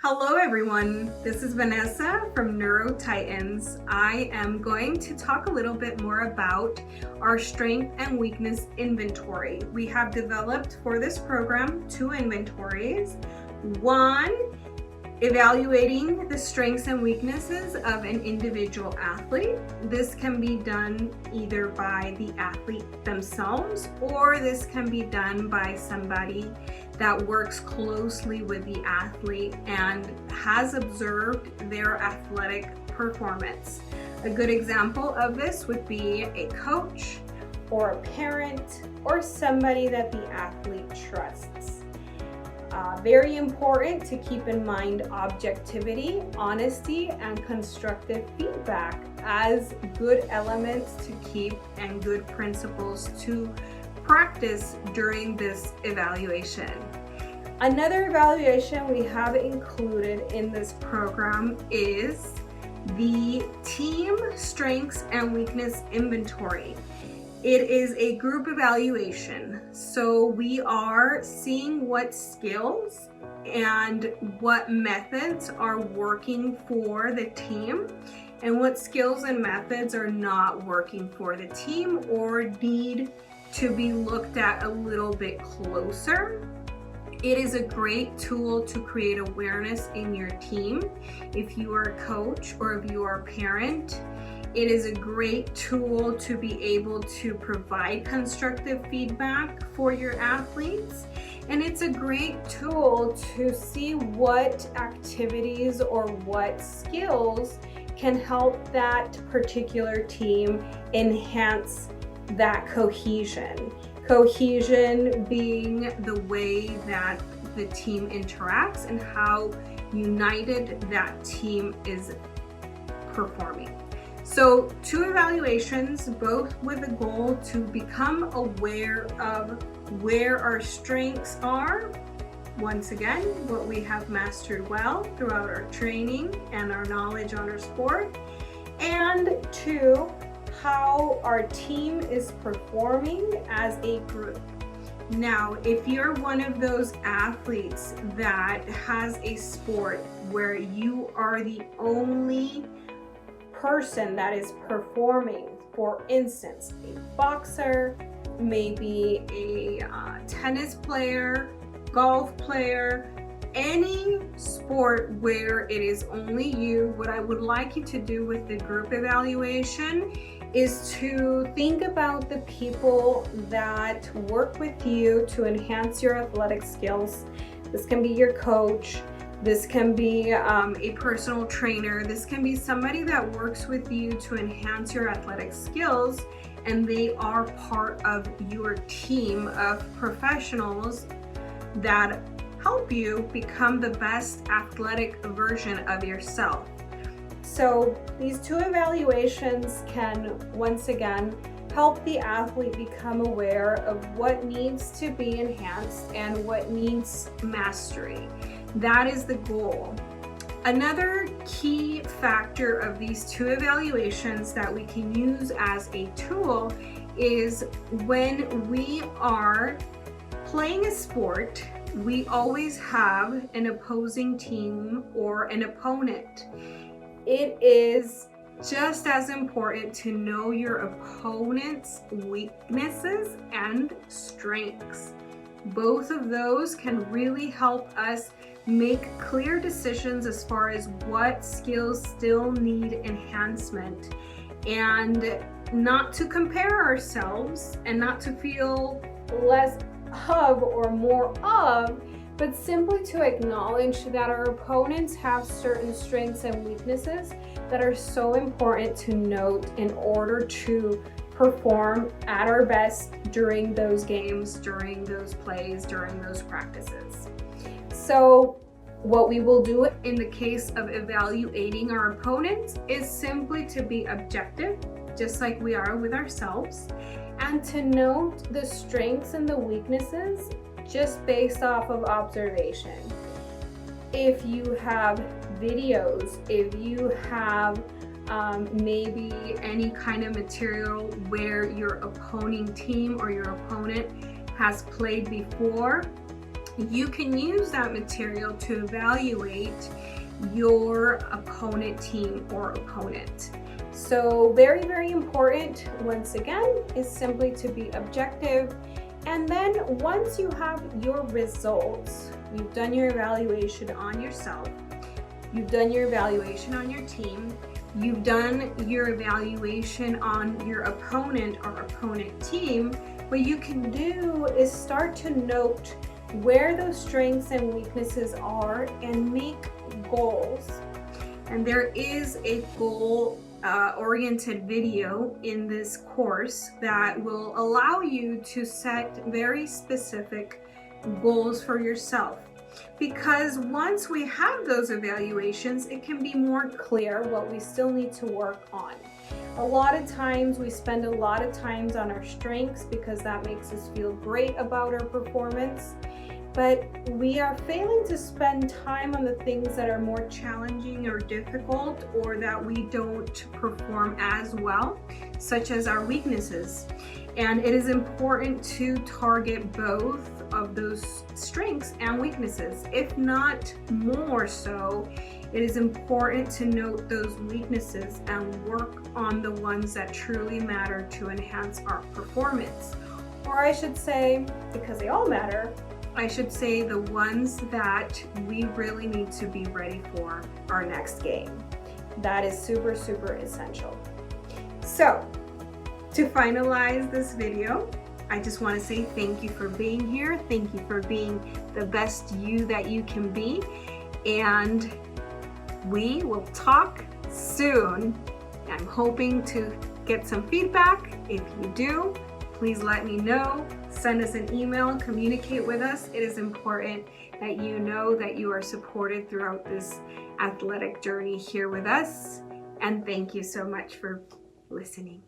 Hello everyone, this is Vanessa from NeuroTitans. I am going to talk a little bit more about our strength and weakness inventory. We have developed for this program 2 inventories. One, evaluating the strengths and weaknesses of an individual athlete. This can be done either by the athlete themselves, or this can be done by somebody that works closely with the athlete and has observed their athletic performance. A good example of this would be a coach or a parent or somebody that the athlete trusts. Very important to keep in mind objectivity, honesty, and constructive feedback as good elements to keep and good principles to practice during this evaluation. Another evaluation we have included in this program is the team strengths and weakness inventory. It is a group evaluation, so we are seeing what skills and what methods are working for the team and what skills and methods are not working for the team or need to be looked at a little bit closer. It is a great tool to create awareness in your team. If you are a coach or if you are a parent, it is a great tool to be able to provide constructive feedback for your athletes. And it's a great tool to see what activities or what skills can help that particular team enhance that cohesion. Cohesion being the way that the team interacts and how united that team is performing. So 2 evaluations, both with the goal to become aware of where our strengths are. Once again, what we have mastered well throughout our training and our knowledge on our sport. And 2, how our team is performing as a group. Now, if you're one of those athletes that has a sport where you are the only person that is performing, for instance, a boxer, maybe a tennis player, golf player, any sport where it is only you, what I would like you to do with the group evaluation is to think about the people that work with you to enhance your athletic skills. This can be your coach, this can be a personal trainer, this can be somebody that works with you to enhance your athletic skills, and they are part of your team of professionals that help you become the best athletic version of yourself. So these 2 evaluations can once again help the athlete become aware of what needs to be enhanced and what needs mastery. That is the goal. Another key factor of these 2 evaluations that we can use as a tool is when we are playing a sport, we always have an opposing team or an opponent. It is just as important to know your opponent's weaknesses and strengths. Both of those can really help us make clear decisions as far as what skills still need enhancement, and not to compare ourselves and not to feel less of or more of, but simply to acknowledge that our opponents have certain strengths and weaknesses that are so important to note in order to perform at our best during those games, during those plays, during those practices. So what we will do in the case of evaluating our opponents is simply to be objective, just like we are with ourselves, and to note the strengths and the weaknesses just based off of observation. If you have videos, if you have maybe any kind of material where your opposing team or your opponent has played before. You can use that material to evaluate your opponent team or opponent. So very, very important, once again, is simply to be objective. And then once you have your results, you've done your evaluation on yourself, you've done your evaluation on your team, you've done your evaluation on your opponent or opponent team, what you can do is start to note where those strengths and weaknesses are and make goals. And there is a goal oriented video in this course that will allow you to set very specific goals for yourself. Because once we have those evaluations, it can be more clear what we still need to work on. A lot of times we spend a lot of times on our strengths because that makes us feel great about our performance. But we are failing to spend time on the things that are more challenging or difficult, or that we don't perform as well, such as our weaknesses. And it is important to target both of those strengths and weaknesses, if not more so. It is important to note those weaknesses and work on the ones that truly matter to enhance our performance. Or I should say, because they all matter, I should say the ones that we really need to be ready for our next game. That is super, super essential. So, to finalize this video, I just want to say thank you for being here. Thank you for being the best you that you can be. And we will talk soon. I'm hoping to get some feedback. If you do, please let me know. Send us an email, communicate with us. It is important that you know that you are supported throughout this athletic journey here with us. And thank you so much for listening.